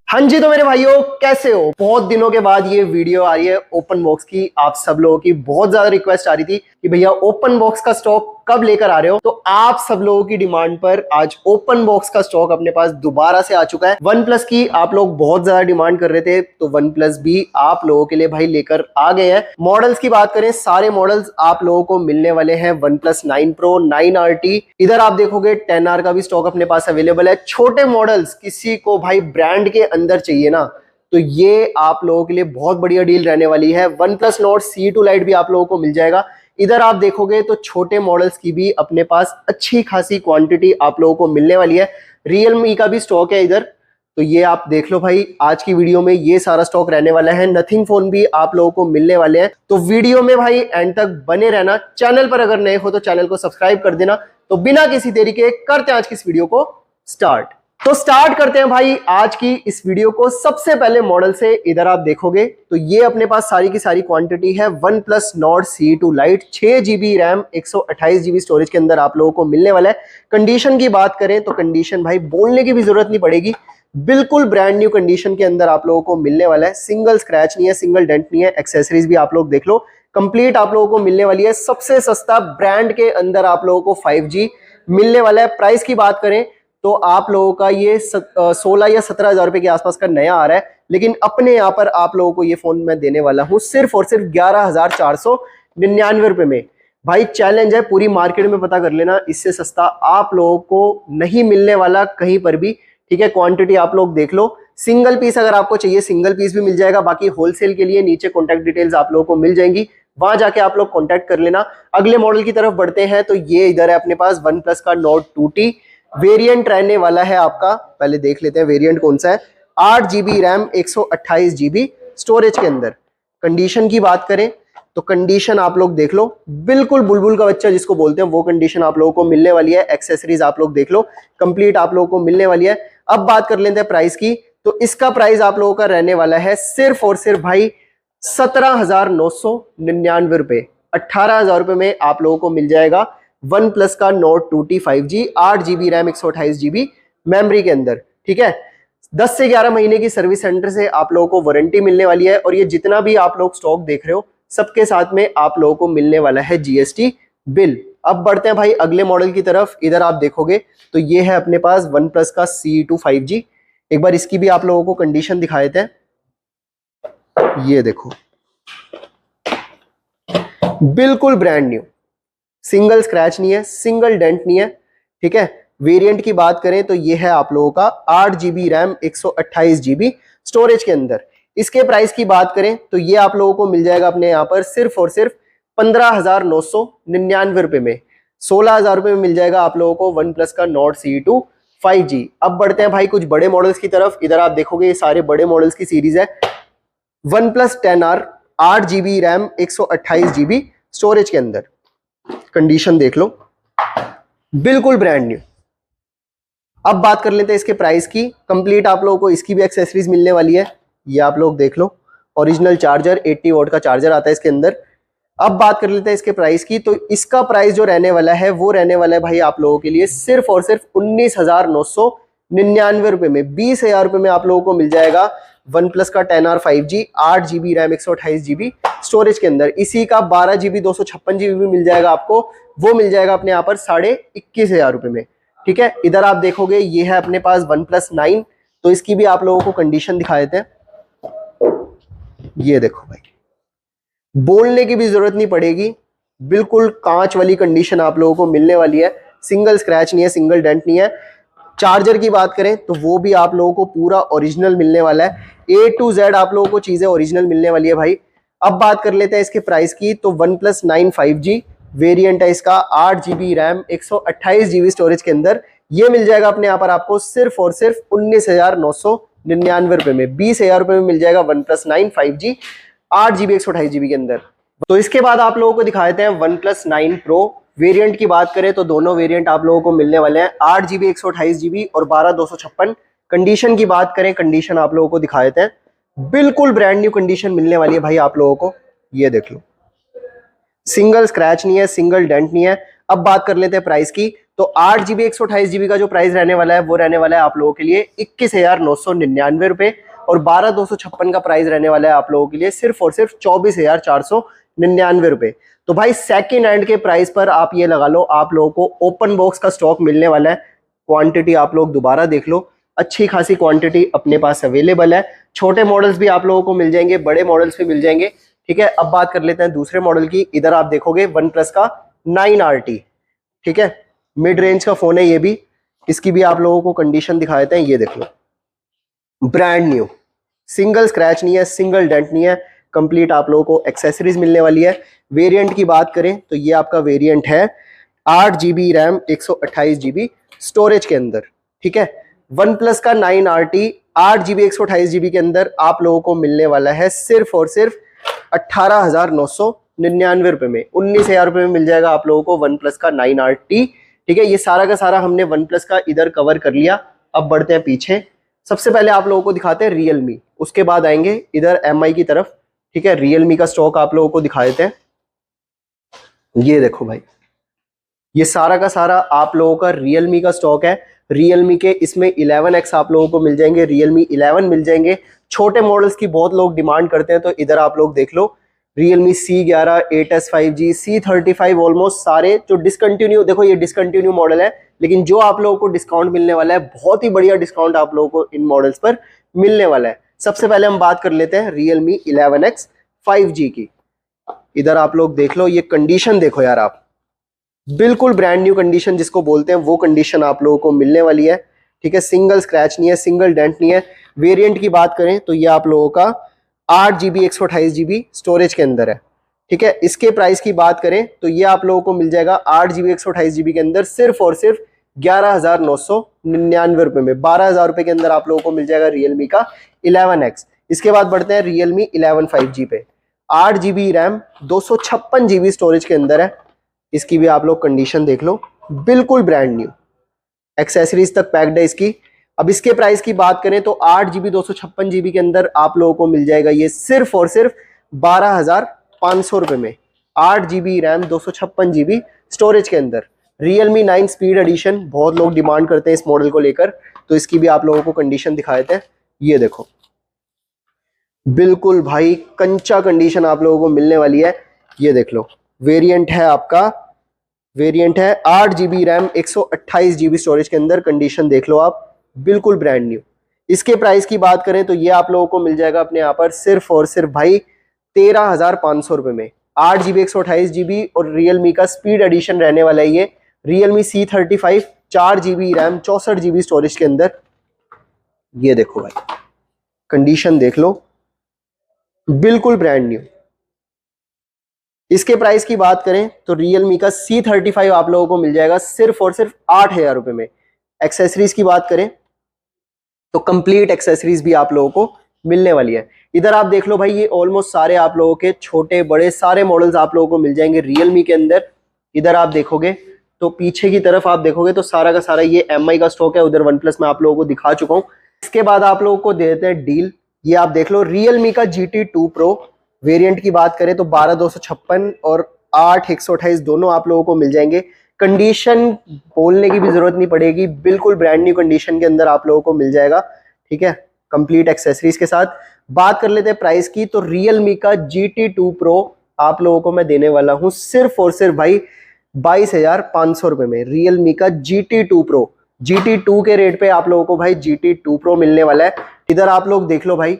हाँ जी, तो मेरे भाइयों कैसे हो। बहुत दिनों के बाद ये वीडियो आ रही है ओपन बॉक्स की। आप सब लोगों की बहुत ज्यादा रिक्वेस्ट आ रही थी कि भैया ओपन बॉक्स का स्टॉक कब लेकर आ रहे हो। तो आप सब लोगों की डिमांड पर आज ओपन बॉक्स का स्टॉक अपने पास दोबारा से आ चुका है। वन प्लस की आप लोग बहुत ज्यादा डिमांड कर रहे थे, तो वन प्लस भी आप लोगों के लिए भाई लेकर आ गए हैं। मॉडल्स की बात करें, सारे मॉडल्स आप लोगों को मिलने वाले हैं वन प्लस 9 प्रो 9RT। इधर आप देखोगे 10R का भी स्टॉक अपने पास अवेलेबल है। छोटे मॉडल्स किसी को भाई ब्रांड के अंदर चाहिए ना, तो ये आप लोगों के लिए बहुत बढ़िया डील रहने वाली है। One plus note C2 light भी आप लोगों को मिल जाएगा। इधर आप देखोगे तो छोटे मॉडल्स की भी अपने पास अच्छी खासी क्वांटिटी आप लोगों को मिलने वाली है। रियलमी का भी स्टॉक है इधर, तो ये आप देख लो भाई। आज की वीडियो में ये सारा स्टॉक रहने वाला है। नथिंग फोन भी आप लोगों को मिलने वाले हैं, तो वीडियो में भाई एंड तक बने रहना। चैनल पर अगर नए हो तो चैनल को सब्सक्राइब कर देना। तो बिना किसी देरी के करते हैं आज की इस वीडियो को स्टार्ट। तो स्टार्ट करते हैं भाई आज की इस वीडियो को। सबसे पहले मॉडल से इधर आप देखोगे तो ये अपने पास सारी की सारी क्वांटिटी है। One plus not C2 light 6GB RAM 128GB storage के अंदर आप लोगों को मिलने वाला है। कंडीशन की बात करें तो कंडीशन भाई बोलने की भी जरूरत नहीं पड़ेगी, बिल्कुल ब्रांड न्यू कंडीशन के अंदर आप लोगों को मिलने वाला है। सिंगल स्क्रैच नहीं है, सिंगल डेंट नहीं है। एक्सेसरीज भी आप लोग देख लो, कंप्लीट आप लोगों को मिलने वाली है। सबसे सस्ता ब्रांड के अंदर आप लोगों को 5G मिलने वाला है। प्राइस की बात करें तो आप लोगों का ये 16 या 17 हजार रुपए के आसपास का नया आ रहा है, लेकिन अपने यहाँ पर आप लोगों को ये फोन मैं देने वाला हूँ सिर्फ और सिर्फ 11,499 रुपए में। भाई चैलेंज है, पूरी मार्केट में पता कर लेना, इससे सस्ता आप लोगों को नहीं मिलने वाला कहीं पर भी। ठीक है, क्वांटिटी आप लोग देख लो। सिंगल पीस अगर आपको चाहिए सिंगल पीस भी मिल जाएगा। बाकी होलसेल के लिए नीचे कॉन्टैक्ट डिटेल्स आप लोगों को मिल जाएंगी, वहां जाके आप लोग कॉन्टैक्ट कर लेना। अगले मॉडल की तरफ बढ़ते हैं, तो ये इधर है अपने पास वन प्लस का नोट 2T वेरिएंट रहने वाला है आपका। पहले देख लेते हैं वेरिएंट कौन सा है। 8GB रैम 128GB स्टोरेज के अंदर। कंडीशन की बात करें तो कंडीशन आप लोग देख लो, बिल्कुल बुलबुल का बच्चा जिसको बोलते हैं वो कंडीशन आप लोगों को मिलने वाली है। एक्सेसरीज आप लोग देख लो, कंप्लीट आप लोगों को मिलने वाली है। अब बात कर लेते हैं प्राइस की, तो इसका प्राइस आप लोगों का रहने वाला है सिर्फ और सिर्फ भाई 17,999 रुपए। 18,000 रुपए में आप लोगों को मिल जाएगा वन प्लस का note 2T 5G 8GB RAM 128GB memory के अंदर। ठीक है, 10 से 11 महीने की सर्विस सेंटर से आप लोगों को वारंटी मिलने वाली है। और ये जितना भी आप लोग स्टॉक देख रहे हो सबके साथ में आप लोगों को मिलने वाला है GST बिल। अब बढ़ते हैं भाई अगले मॉडल की तरफ। इधर आप देखोगे तो ये है अपने पास वन प्लस का C2 5G। एक बार इसकी भी आप लोगों को कंडीशन दिखाए थे, ये देखो, बिल्कुल ब्रांड न्यू, सिंगल स्क्रैच नहीं है, सिंगल डेंट नहीं है। ठीक है, वेरिएंट की बात करें तो ये है आप लोगों का 8GB रैम 128GB स्टोरेज के अंदर। इसके प्राइस की बात करें तो ये आप लोगों को मिल जाएगा अपने यहाँ पर सिर्फ और सिर्फ 15,999 रुपए में। 16,000 रुपए में मिल जाएगा आप लोगों को वन प्लस का नोट C2 5G। अब बढ़ते हैं भाई कुछ बड़े मॉडल्स की तरफ। इधर आप देखोगे ये सारे बड़े मॉडल्स की सीरीज है। One plus 10R 8GB RAM 128GB storage के अंदर। कंडीशन देख लो, बिल्कुल ब्रांड न्यू। अब बात कर लेते हैं इसके प्राइस की। कंप्लीट आप लोगों को इसकी भी एक्सेसरीज मिलने वाली है, ये आप लोग देख लो। ओरिजिनल चार्जर 80 वॉट का चार्जर आता है इसके अंदर। अब बात कर लेते हैं इसके प्राइस की, तो इसका प्राइस जो रहने वाला है वो रहने वाला है भाई आप लोगों के लिए सिर्फ और सिर्फ 19,999 रुपए में। 20,000 रुपए में आप लोगों को मिल जाएगा वन प्लस का 10R 5G 8GB RAM 128GB storage के अंदर। इसी का 12GB 256GB भी मिल जाएगा आपको, वो मिल जाएगा अपने यहाँ पर 21,500 रुपए में। ठीक है, इधर आप देखोगे ये है अपने पास वन प्लस 9, तो इसकी भी आप लोगों को कंडीशन दिखा देते हैं। ये देखो भाई, बोलने की भी जरूरत नहीं पड़ेगी, बिल्कुल कांच वाली कंडीशन आप लोगों को मिलने वाली है। सिंगल स्क्रैच नहीं है, सिंगल डेंट नहीं है। चार्जर की बात करें तो वो भी आप लोगों को पूरा ओरिजिनल मिलने वाला है। A to Z आप लोगों को चीजें ओरिजिनल मिलने वाली है भाई। अब बात कर लेते हैं इसके प्राइस की, तो वन प्लस 9 5G वेरिएंट है इसका 8GB रैम 128GB स्टोरेज के अंदर। ये मिल जाएगा अपने यहाँ पर आपको सिर्फ और सिर्फ 19,999 रुपए में। 20,000 रुपए में मिल जाएगा one plus 9 5G 8GB 128GB के अंदर। तो इसके बाद आप लोगों को दिखा देते हैं वन प्लस 9 प्रो। वेरिएंट की बात करें तो दोनों वेरिएंट आप लोगों को मिलने वाले हैं 8GB 128GB और 12/256। कंडीशन की बात करें, कंडीशन आप लोगों को दिखा देते हैं, बिल्कुल ब्रांड न्यू कंडीशन मिलने वाली है भाई आप लोगों को। ये देख लो, सिंगल स्क्रैच नहीं है, सिंगल डेंट नहीं है। अब बात कर लेते हैं प्राइस की, तो 8 GB 128 GB का जो प्राइस रहने वाला है वो रहने वाला है आप लोगों के लिए 21,999 रुपए, और 12,256 का प्राइस रहने वाला है आप लोगों के लिए सिर्फ और सिर्फ 24,499 रुपए। तो भाई सेकेंड हैंड के प्राइस पर आप ये लगा लो, आप लोगों को ओपन बॉक्स का स्टॉक मिलने वाला है। क्वांटिटी आप लोग दोबारा देख लो, अच्छी खासी क्वांटिटी अपने पास अवेलेबल है। छोटे मॉडल्स भी आप लोगों को मिल जाएंगे, बड़े मॉडल्स भी मिल जाएंगे। ठीक है, अब बात कर लेते हैं दूसरे मॉडल की। इधर आप देखोगे वन प्लस का 9RT, ठीक है, मिड रेंज का फोन है ये भी। इसकी भी आप लोगों को कंडीशन दिखा देते हैं, ये देख लो, ब्रांड न्यू, सिंगल स्क्रैच नहीं है, सिंगल डेंट नहीं है, कंप्लीट आप लोगों को एक्सेसरीज मिलने वाली है। वेरिएंट की बात करें तो ये आपका वेरिएंट है 8 GB रैम 128 GB स्टोरेज के अंदर। ठीक है, वन प्लस का 9RT 8 GB 128 GB के अंदर आप लोगों को मिलने वाला है सिर्फ और सिर्फ 18,999 रुपए में। 19,000 रुपए में मिल जाएगा आप लोगों को वन प्लस का 9RT। ठीक है, ये सारा का सारा हमने वन प्लस का इधर कवर कर लिया। अब बढ़ते हैं पीछे। सबसे पहले आप लोगों को दिखाते हैं रियलमी, उसके बाद आएंगे इधर MI की तरफ। ठीक है, रियलमी का स्टॉक आप लोगों को दिखा देते हैं। ये देखो भाई, ये सारा का सारा आप लोगों का रियलमी का स्टॉक है। रियलमी के इसमें 11X आप लोगों को मिल जाएंगे, रियलमी 11 मिल जाएंगे। छोटे मॉडल्स की बहुत लोग डिमांड करते हैं, तो इधर आप लोग देख लो Realme C11, 8S 5G, C35, almost सारे जो डिसकंटिन्यू, देखो ये डिसकंटिन्यू मॉडल है, लेकिन जो आप लोगों को डिस्काउंट मिलने वाला है, बहुत ही बढ़िया डिस्काउंट आप लोगों को इन मॉडल्स पर मिलने वाला है। सबसे पहले हम बात कर लेते हैं रियलमी 11X 5G की। इधर आप लोग देख लो, ये कंडीशन देखो यार आप, बिल्कुल ब्रांड न्यू कंडीशन जिसको बोलते हैं वो कंडीशन आप लोगों को मिलने वाली है। ठीक है, सिंगल स्क्रैच नहीं है, सिंगल डेंट नहीं है। वेरिएंट की बात करें तो ये आप लोगों का 8 GB 128 GB स्टोरेज के अंदर है। ठीक है, इसके प्राइस की बात करें तो ये आप लोगों को मिल जाएगा 8 GB 128 GB के अंदर सिर्फ और सिर्फ 11,999 रुपए में। 12,000 रुपए के अंदर आप लोगों को मिल जाएगा रियलमी का 11X। इसके बाद बढ़ते हैं रियलमी 11 5G पे। 8 GB रैम 256 GB स्टोरेज के अंदर है। इसकी भी आप लोग कंडीशन देख लो, बिल्कुल ब्रांड न्यू, एक्सेसरीज तक पैक्ड है इसकी। अब इसके प्राइस की बात करें तो 8 GB 256 GB के अंदर आप लोगों को मिल जाएगा ये सिर्फ और सिर्फ 12,500 रुपए में। 8 GB रैम 256 GB स्टोरेज के अंदर रियलमी 9 स्पीड एडिशन, बहुत लोग डिमांड करते हैं इस मॉडल को लेकर, तो इसकी भी आप लोगों को कंडीशन दिखा देते हैं। ये देखो, बिल्कुल भाई कंचा कंडीशन आप लोगों को मिलने वाली है। ये देख लो, वेरिएंट है आपका, वेरिएंट है 8 GB रैम 128 GB स्टोरेज के अंदर। कंडीशन देख लो आप, बिल्कुल ब्रांड न्यू। इसके प्राइस की बात करें तो ये आप लोगों को मिल जाएगा अपने यहाँ पर सिर्फ और सिर्फ भाई 13,500 रुपए में। 8 GB 128 GB और रियलमी का स्पीड एडिशन रहने वाला है ये, Realme C35 4 GB RAM 64 GB storage के अंदर। ये देखो भाई, कंडीशन देख लो, बिल्कुल ब्रांड न्यू। इसके प्राइस की बात करें तो रियलमी का C35 आप लोगों को मिल जाएगा सिर्फ और सिर्फ 8,000 रुपए में। एक्सेसरीज की बात करें तो कंप्लीट एक्सेसरीज भी आप लोगों को मिलने वाली है। इधर आप देख लो भाई, ये ऑलमोस्ट सारे आप लोगों के छोटे बड़े सारे मॉडल्स आप लोगों को मिल जाएंगे रियलमी के अंदर। इधर आप देखोगे तो पीछे की तरफ आप देखोगे तो सारा का सारा ये MI का स्टॉक है। उधर वन प्लस में आप लोगों को दिखा चुका हूं। इसके बाद आप लोगों को दे देते हैं डील। ये आप देख लो, रियलमी का GT2 Pro वेरिएंट की बात करें तो 12,256 और 8,128 दोनों आप लोगों को मिल जाएंगे। कंडीशन बोलने की भी जरूरत नहीं पड़ेगी, बिल्कुल ब्रांड न्यू कंडीशन के अंदर आप लोगों को मिल जाएगा। ठीक है, कंप्लीट एक्सेसरीज के साथ। बात कर लेते हैं प्राइस की, तो रियलमी का GT2 Pro आप लोगों को मैं देने वाला हूं सिर्फ और सिर्फ भाई 22,500 रुपए में। रियलमी का GT2 Pro, GT2 के रेट पे आप लोगों को भाई GT2 Pro मिलने वाला है। इधर आप लोग देख लो भाई,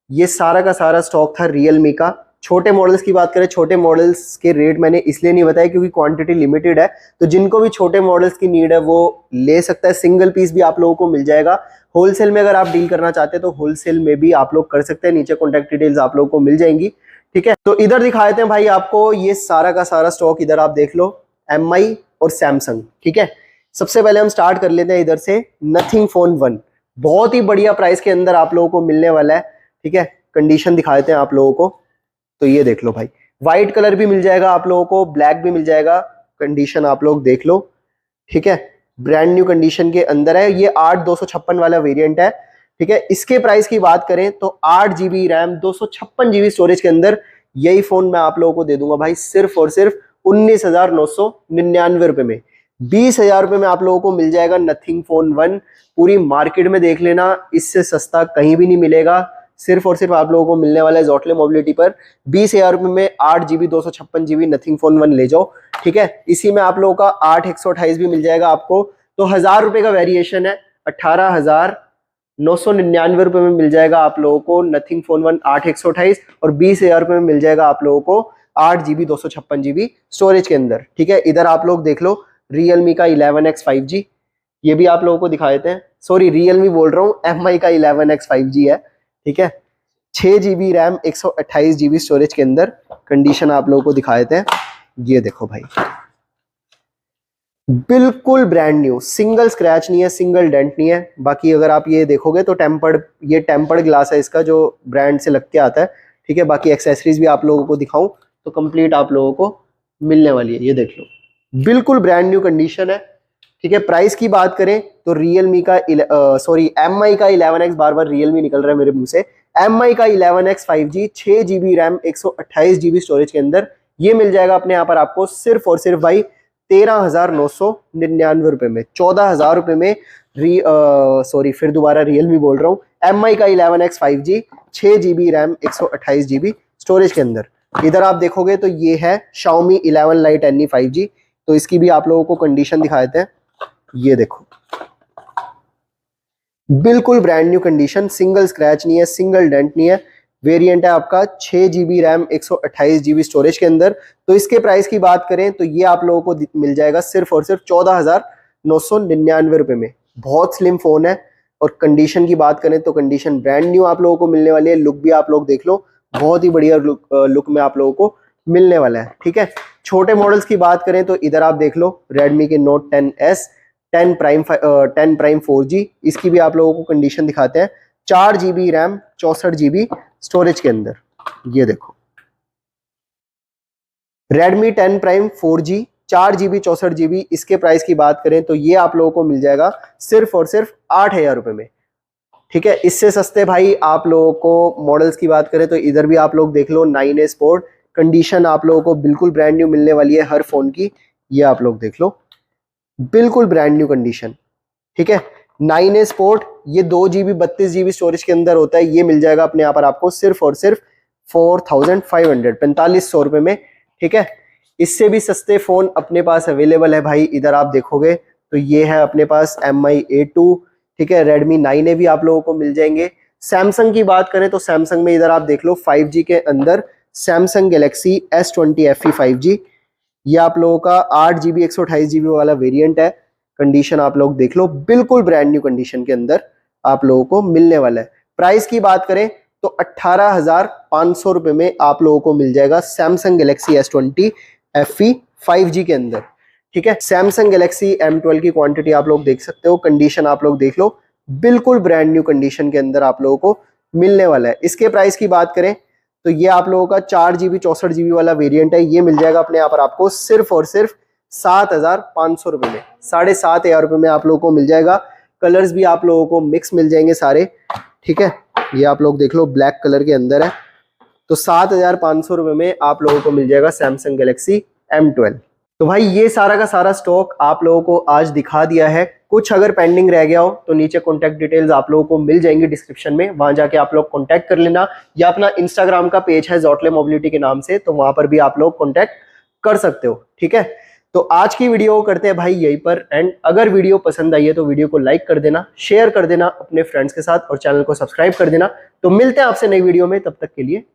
ये सारा का सारा स्टॉक था रियलमी का। छोटे मॉडल्स की बात करें, छोटे मॉडल्स के रेट मैंने इसलिए नहीं बताया क्योंकि क्वांटिटी लिमिटेड है, तो जिनको भी छोटे मॉडल्स की नीड है वो ले सकता है। सिंगल पीस भी आप लोगों को मिल जाएगा। होलसेल में अगर आप डील करना चाहते हैं तो होलसेल में भी आप लोग कर सकते हैं। नीचे कॉन्टैक्ट डिटेल्स आप लोगों को मिल जाएंगी। ठीक है, तो इधर दिखा देते हैं भाई आपको ये सारा का सारा स्टॉक। इधर आप देख लो MI और सैमसंग। ठीक है, सबसे पहले हम स्टार्ट कर लेते हैं इधर से नथिंग फोन 1, बहुत ही बढ़िया प्राइस के अंदर आप लोगों को मिलने वाला है। ठीक है, कंडीशन दिखा देते हैं आप लोगों को, तो ये देख लो भाई, व्हाइट कलर भी मिल जाएगा आप लोगों को, ब्लैक भी मिल जाएगा। कंडीशन आप लोग देख लो। ठीक है, ब्रांड न्यू कंडीशन के अंदर है। ये 8,256 वाला वेरिएंट है। ठीक है, इसके प्राइस की बात करें तो 8 GB रैम 256 GB स्टोरेज के अंदर यही फोन मैं आप लोगों को दे दूंगा भाई सिर्फ और सिर्फ 19,999 रुपए में। 20,000 रुपये में आप लोगों को मिल जाएगा नथिंग फोन 1। पूरी मार्केट में देख लेना, इससे सस्ता कहीं भी नहीं मिलेगा। सिर्फ और सिर्फ आप लोगों को मिलने वाला है जोटले मोबिलिटी पर। 20,000 रुपये में 8 GB 256 GB नथिंग फोन 1 ले जाओ, ठीक है। इसी में आप लोगों का 8 128 भी मिल जाएगा आपको। तो 1000 रुपये का वेरिएशन है, 18,999 रुपये में मिल जाएगा आप लोगों को नथिंग फोन 1 8 128, और 20,000 रुपये में मिल जाएगा आप लोगों को 8 GB 256 GB स्टोरेज के अंदर, ठीक है। इधर आप लोग देख लो Realme का 11X 5G, ये भी आप लोगों को दिखा देते हैं। सॉरी, Realme बोल रहा हूँ, MI का 11X 5G है, ठीक है। 6 GB रैम 128 GB स्टोरेज के अंदर। कंडीशन आप लोगों को दिखा देते हैं, ये देखो भाई, बिल्कुल ब्रांड न्यू, सिंगल स्क्रैच नहीं है, सिंगल डेंट नहीं है। बाकी अगर आप ये देखोगे तो ये टेम्पर्ड ग्लास है इसका, जो ब्रांड से लग के आता है, ठीक है। बाकी एक्सेसरीज भी आप लोगों को दिखाऊं तो कंप्लीट आप लोगों को मिलने वाली है, ये देख लो, बिल्कुल ब्रांड न्यू कंडीशन है, ठीक है। प्राइस की बात करें तो Realme का MI का 11X, बार बार Realme निकल रहा है मेरे मुंह से, MI का 11X 5G 6 GB RAM 128 GB storage के अंदर, ये मिल जाएगा अपने यहाँ पर आपको सिर्फ और सिर्फ भाई 13,999 रुपये में। 14,000 रुपये में फिर दोबारा Realme बोल रहा हूँ, MI का 11X 5G 6 GB RAM 128 GB storage के अंदर। इधर आप देखोगे तो ये है Xiaomi 11 Lite NE 5G, तो इसकी भी आप लोगों को कंडीशन दिखा देते हैं, ये देखो, बिल्कुल brand new condition, single scratch नहीं है, सिंगल डेंट नहीं है। वेरिएंट है आपका 6 GB रैम 128 GB स्टोरेज के अंदर। तो इसके प्राइस की बात करें तो ये आप लोगों को मिल जाएगा सिर्फ और सिर्फ 14,999 रुपये में। बहुत स्लिम फोन है, और कंडीशन की बात करें तो कंडीशन ब्रांड न्यू आप लोगों को मिलने वाली है। लुक भी आप लोग देख लो, बहुत ही बढ़िया लुक में आप लोगों को मिलने वाला है, ठीक है। छोटे मॉडल्स की बात करें तो इधर आप देख लो Redmi के Note 10S 10 Prime 4G, इसकी भी आप लोगों को कंडीशन दिखाते हैं। 4 GB रैम 64 GB स्टोरेज के अंदर, ये देखो Redmi 10 Prime 4G 4 GB 64 GB। इसके प्राइस की बात करें तो ये आप लोगों को मिल जाएगा सिर्फ और सिर्फ 8,000 रुपये में, ठीक है। इससे सस्ते भाई आप लोगों को मॉडल्स की बात करें तो इधर भी आप लोग देख लो 9A Sport, कंडीशन आप लोगों को बिल्कुल ब्रांड न्यू मिलने वाली है हर फोन की, ये आप लोग देख लो, बिल्कुल ब्रांड न्यू कंडीशन, ठीक है। 9A Sport ये 2 GB 32 GB स्टोरेज के अंदर होता है, ये मिल जाएगा अपने यहाँ पर आपको सिर्फ और सिर्फ 4,500 रुपये में, ठीक है। इससे भी सस्ते फोन अपने पास अवेलेबल है भाई। इधर आप देखोगे तो ये है अपने पास MI A2, ठीक है। Redmi 9A भी आप लोगों को मिल जाएंगे। सैमसंग की बात करें तो सैमसंग में इधर आप देख लो 5G के अंदर Samsung Galaxy S20 FE 5G, ये आप लोगों का 8 GB 128 GB वाला वेरिएंट है। कंडीशन आप लोग देख लो, बिल्कुल ब्रांड न्यू कंडीशन के अंदर आप लोगों को मिलने वाला है। प्राइस की बात करें तो 18,500 रुपये में आप लोगों को मिल जाएगा Samsung Galaxy S20 FE 5G के अंदर, ठीक है। Samsung Galaxy M12 की क्वांटिटी आप लोग देख सकते हो, कंडीशन आप लोग देख लो, बिल्कुल ब्रांड न्यू कंडीशन के अंदर आप लोगों को मिलने वाला है। इसके प्राइस की बात करें तो ये आप लोगों का 4 GB 64 GB वाला वेरिएंट है, ये मिल जाएगा अपने यहाँ पर आपको सिर्फ और सिर्फ 7,500 रुपये में। 7,500 रुपये में आप लोगों को मिल जाएगा। कलर्स भी आप लोगों को मिक्स मिल जाएंगे सारे, ठीक है। ये आप लोग देख लो, ब्लैक कलर के अंदर है। तो 7,500 रुपये में आप लोगों को मिल जाएगा Samsung Galaxy M12। तो भाई ये सारा का सारा स्टॉक आप लोगों को आज दिखा दिया है। कुछ अगर पेंडिंग रह गया हो तो नीचे कॉन्टैक्ट डिटेल्स आप लोगों को मिल जाएंगी डिस्क्रिप्शन में, वहां जाके आप लोग कॉन्टैक्ट कर लेना, या अपना इंस्टाग्राम का पेज है जोटले मोबिलिटी के नाम से, तो वहां पर भी आप लोग कॉन्टैक्ट कर सकते हो, ठीक है। तो आज की वीडियो करते हैं भाई यहीं पर एंड। अगर वीडियो पसंद आई है तो वीडियो को लाइक कर देना, शेयर कर देना अपने फ्रेंड्स के साथ, और चैनल को सब्सक्राइब कर देना। तो मिलते हैं आपसे नई वीडियो में, तब तक के लिए